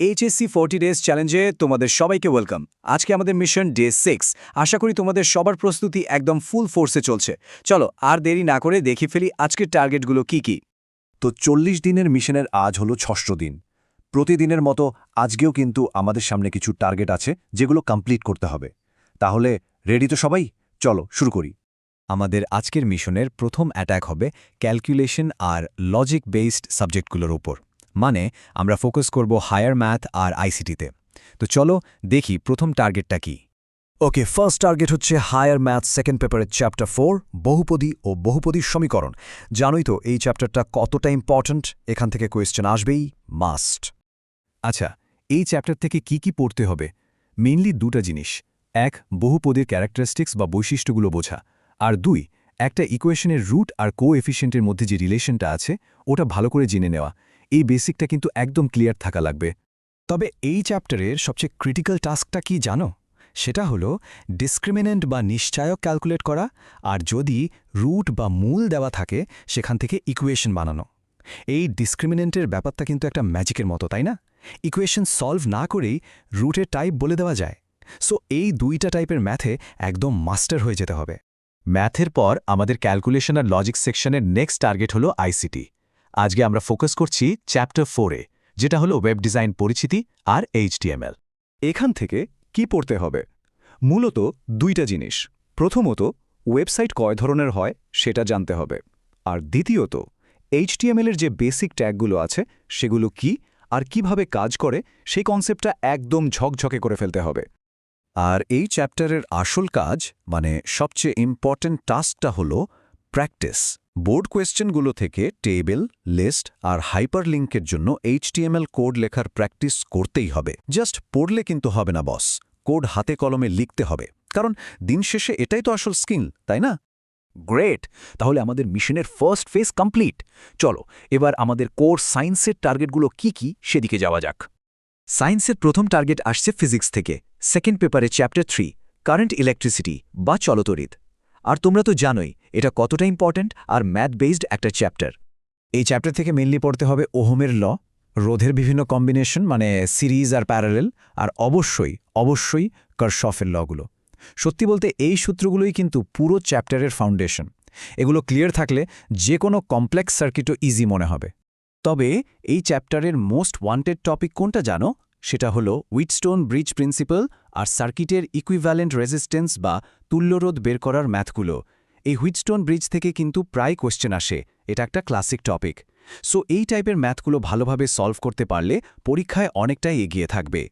HSC 40 days চ্যালেঞ্জে তোমাদের সবাইকে ওয়েলকাম। আজকে আমাদের মিশন ডে 6। আশা করি তোমাদের সবার প্রস্তুতি একদম ফুল ফোর্সে চলছে। চলো আর দেরি না করে দেখি ফেলি আজকের টার্গেটগুলো কি কি। তো 40 দিনের মিশনের আজ হলো 6ষ্ঠ দিন। প্রতিদিনের মতো আজকেও কিন্তু আমাদের সামনে কিছু টার্গেট আছে যেগুলো কমপ্লিট করতে হবে। তাহলে রেডি তো সবাই? চলো শুরু করি। আমাদের আজকের মিশনের প্রথম অ্যাটাক হবে ক্যালকুলেশন আর লজিক বেসড সাবজেক্টগুলোর উপর। মানে আমরা ফোকাস করব হায়ার ম্যাথ আর আইসিটিতে। তো চলো দেখি প্রথম টার্গেটটা কি। ওকে, ফার্স্ট টার্গেট হচ্ছে হায়ার ম্যাথ সেকেন্ড পেপারের চ্যাপ্টার 4 বহুপদী ও বহুপদীর সমীকরণ। জানোই তো এই চ্যাপ্টারটা কতটা ইম্পর্ট্যান্ট, এখান থেকে কোয়েশ্চেন আসবেই, মাস্ট। আচ্ছা, এই চ্যাপ্টার থেকে কি কি পড়তে হবে? মেইনলি দুটা জিনিস। এক, বহুপদীর ক্যারেক্টারিস্টিক্স বা বৈশিষ্ট্যগুলো বোঝা। আর দুই, একটা ইকুয়েশনের রুট আর কোএফিশিয়েন্টের মধ্যে যে রিলেশনটা আছে ওটা ভালো করে জেনে নেওয়া। এই বেসিকটা কিন্তু একদম ক্লিয়ার থাকা লাগবে। তবে এই চ্যাপ্টারের সবচেয়ে ক্রিটিক্যাল টাস্কটা কি জানো? সেটা হলো ডিসক্রিমিনেন্ট বা নিশ্চায়ক ক্যালকুলেট করা, আর যদি রুট বা মূল দেওয়া থাকে সেখান থেকে ইকুয়েশন বানানো। এই ডিসক্রিমিনেন্টের ব্যাপারটা কিন্তু একটা ম্যাজিকের মতো, তাই না? ইকুয়েশন সলভ না করেই রুটের টাইপ বলে দেওয়া যায়। সো এই দুইটা টাইপের ম্যাথে একদম মাস্টার হয়ে যেতে হবে। ম্যাথের পর আমাদের ক্যালকুলেশন আর লজিক সেকশনের নেক্সট টার্গেট হলো আইসিটি। আজকে আমরা ফোকাস করছি চ্যাপ্টার 4-এ, যেটা হলো ওয়েব ডিজাইন পরিচিতি আর এইচটিএমএল। এখান থেকে কি পড়তে হবে? মূলত দুইটা জিনিস। প্রথমত, ওয়েবসাইট কয় ধরনের হয় সেটা জানতে হবে। আর দ্বিতীয়ত, HTML এর যে বেসিক ট্যাগগুলো আছে সেগুলো কি আর কিভাবে কাজ করে সেই কনসেপ্টটা একদম ঝকঝকে করে ফেলতে হবে। আর এই চ্যাপ্টারের আসল কাজ, মানে সবচেয়ে ইম্পর্ট্যান্ট টাস্কটা হলো প্র্যাকটিস। বোর্ড কোয়েশ্চেনগুলো থেকে টেবিল, লিস্ট আর হাইপারলিঙ্কের জন্য HTML কোড লেখার প্র্যাকটিস করতেই হবে। জাস্ট পড়লে কিন্তু হবে না বস, কোড হাতে কলমে লিখতে হবে, কারণ দিন শেষে এটাই তো আসল স্কিল, তাই না? গ্রেট! তাহলে আমাদের মিশনের ফার্স্ট ফেজ কমপ্লিট। চলো এবার আমাদের কোর সায়েন্সের টার্গেটগুলো কি কি সেদিকে যাওয়া যাক। সায়েন্সের প্রথম টার্গেট আসছে ফিজিক্স থেকে, সেকেন্ড পেপারে চ্যাপ্টার 3 কারেন্ট ইলেকট্রিসিটি বা চলতরিৎ। আর তোমরা তো জানোই এটা কতটা ইম্পর্ট্যান্ট আর ম্যাথ বেসড একটা চ্যাপ্টার। এই চ্যাপ্টার থেকে মেইনলি পড়তে হবে ওহমের ল, রোধের বিভিন্ন কম্বিনেশন মানে সিরিজ আর প্যারালেল, আর অবশ্যই কারশফের লগুলো। সত্যি বলতে এই সূত্রগুলোই কিন্তু পুরো চ্যাপ্টারের ফাউন্ডেশন। এগুলো ক্লিয়ার থাকলে যে কোনো কমপ্লেক্স সার্কিটও ইজি মনে হবে। তবে এই চ্যাপ্টারের মোস্ট ওয়ান্টেড টপিক কোনটা জানো? সেটা হলো হুইটস্টোন ব্রিজ প্রিন্সিপাল আর সার্কিটের ইকুইভ্যালেন্ট রেজিস্ট্যান্স বা তুল্যরোধ বের করার ম্যাথগুলো। এই হুইটস্টোন ব্রিজ থেকে কিন্তু প্রায় কোয়েশ্চেন আসে, এটা একটা ক্লাসিক টপিক। সো এই টাইপের ম্যাথগুলো ভালোভাবে সলভ করতে পারলে পরীক্ষায় অনেকটাই এগিয়ে থাকবে।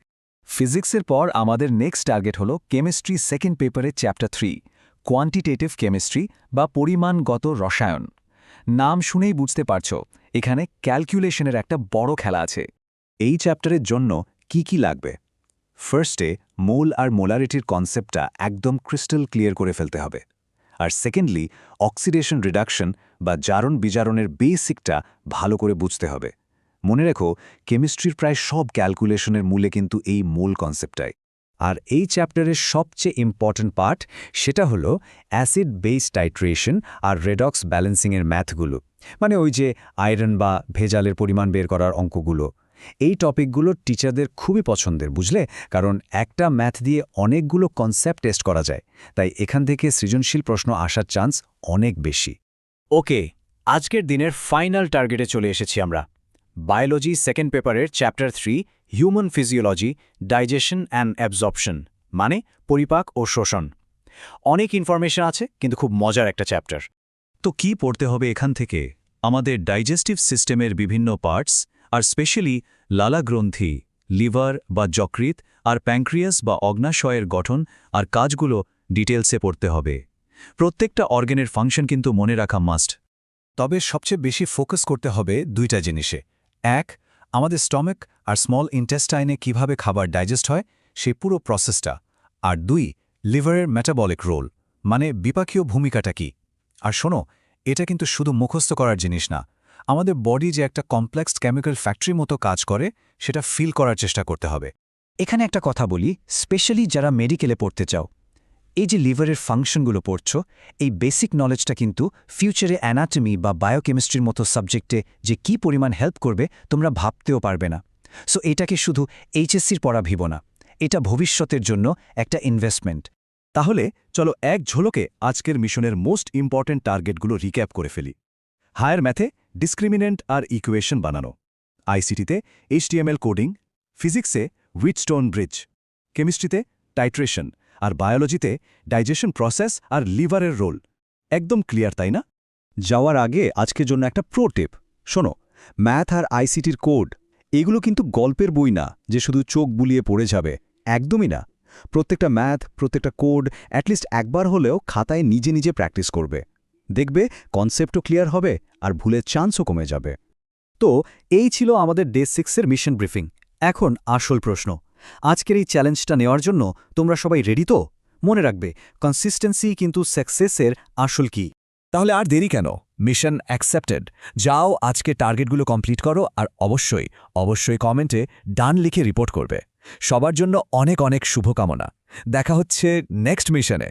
ফিজিক্সের পর আমাদের নেক্সট টার্গেট হলো কেমিস্ট্রি সেকেন্ড পেপারে চ্যাপ্টার 3 কোয়ান্টিটেটিভ কেমিস্ট্রি বা পরিমাণগত রসায়ন। নাম শুনেই বুঝতে পারছো এখানে ক্যালকুলেশনের একটা বড় খেলা আছে। এই চ্যাপ্টারের জন্য কি কি লাগবে? ফার্স্টে মোল আর মোলারিটির কনসেপ্টটা একদম ক্রিস্টাল ক্লিয়ার করে ফেলতে হবে। আর সেকেন্ডলি অক্সিডেশন রিডাকশন বা জারণ বিজারণের বেসিকটা ভালো করে বুঝতে হবে। মনে রেখো, কেমিস্ট্রির প্রায় সব ক্যালকুলেশনের মূলে কিন্তু এই মূল কনসেপ্টটাই। আর এই চ্যাপ্টারের সবচেয়ে ইম্পর্ট্যান্ট পার্ট সেটা হলো অ্যাসিড বেস টাইট্রেশন আর রেডক্স ব্যালেন্সিংয়ের ম্যাথগুলো, মানে ওই যে আয়রন বা ভেজালের পরিমাণ বের করার অঙ্কগুলো। এই টপিকগুলো টিচারদের খুবই পছন্দের, বুঝলে? কারণ একটা ম্যাথ দিয়ে অনেকগুলো কনসেপ্ট টেস্ট করা যায়, তাই এখান থেকে সৃজনশীল প্রশ্ন আসার চান্স অনেক বেশি। ওকে, আজকের দিনের ফাইনাল টার্গেটে চলে এসেছি আমরা। বায়োলজি সেকেন্ড পেপারের chapter 3 human physiology digestion and absorption, মানে পরিপাক ও শোষণ। অনেক ইনফরমেশন আছে, কিন্তু খুব মজার একটা চ্যাপ্টার। তো কি পড়তে হবে এখান থেকে? আমাদের ডাইজেস্টিভ সিস্টেমের বিভিন্ন পার্টস, আর স্পেশালি লালাগ্রন্থি, লিভার বা যকৃৎ আর প্যাঙ্ক্রিয়াস বা অগ্নাশয়ের গঠন আর কাজগুলো ডিটেলসে পড়তে হবে। প্রত্যেকটা অর্গানের ফাংশন কিন্তু মনে রাখা মাস্ট। তবে সবচেয়ে বেশি ফোকাস করতে হবে দুইটা জিনিসে। এক, আমাদের স্টমাক আর স্মল ইন্টেস্টাইনে কিভাবে খাবার ডাইজেস্ট হয় সেই পুরো প্রসেসটা। আর দুই, লিভারের মেটাবলিক রোল, মানে বিপাকীয় ভূমিকাটা কি। আর শোনো, এটা কিন্তু শুধু মুখস্থ করার জিনিস না। আমাদের বডি যে একটা কমপ্লেক্স কেমিক্যাল ফ্যাক্টরির মতো কাজ করে সেটা ফিল করার চেষ্টা করতে হবে। এখানে একটা কথা বলি, স্পেশালি যারা মেডিকেলে পড়তে চাও, এই যে লিভারের ফাংশনগুলো পড়ছো, এই বেসিক নলেজটা কিন্তু ফিউচারে অ্যানাটমি বা বায়োকেমিস্ট্রির মতো সাবজেক্টে যে কি পরিমাণ হেল্প করবে তোমরা ভাবতেও পারবে না। সো এটাকে শুধু এইচএসসির পড়া ভিব না, এটা ভবিষ্যতের জন্য একটা ইনভেস্টমেন্ট। তাহলে চলো এক ঝলকে আজকের মিশনের মোস্ট ইম্পর্ট্যান্ট টার্গেটগুলো রিক্যাপ করে ফেলি। হায়ার ম্যাথে ডিসক্রিমিনেন্ট আর ইকুয়েশন বানানো, আইসিটিতে HTML কোডিং, ফিজিক্সে হুইটস্টোন ব্রিজ, কেমিস্ট্রিতে টাইট্রেশন, আর বায়োলজিতে ডাইজেশন প্রসেস আর লিভারের রোল। একদম ক্লিয়ার, তাই না? যাওয়ার আগে আজকের জন্য একটা প্রো টিপ শোনো, ম্যাথ আর আইসিটির কোড এগুলো কিন্তু গল্পের বই না যে শুধু চোখ বুলিয়ে পড়ে যাবে, একদমই না। প্রত্যেকটা ম্যাথ, প্রত্যেকটা কোড অ্যাটলিস্ট একবার হলেও খাতায় নিজে নিজে প্র্যাকটিস করবে, দেখবে কনসেপ্টও ক্লিয়ার হবে আর ভুলের চান্সও কমে যাবে। তো এই ছিল আমাদের ডে 6-এর মিশন ব্রিফিং। এখন আসল প্রশ্ন, আজকের এই চ্যালেঞ্জটা নেওয়ার জন্য তোমরা সবাই রেডি তো? মনে রাখবে, কনসিস্টেন্সি কিন্তু সাকসেসের আসল কি। তাহলে আর দেরি কেন? Mission accepted. যাও আজকে টার্গেটগুলো কমপ্লিট করো, আর অবশ্যই কমেন্টে ডান লিখে রিপোর্ট করবে। সবার জন্য অনেক অনেক শুভকামনা। দেখা হচ্ছে নেক্সট মিশনে।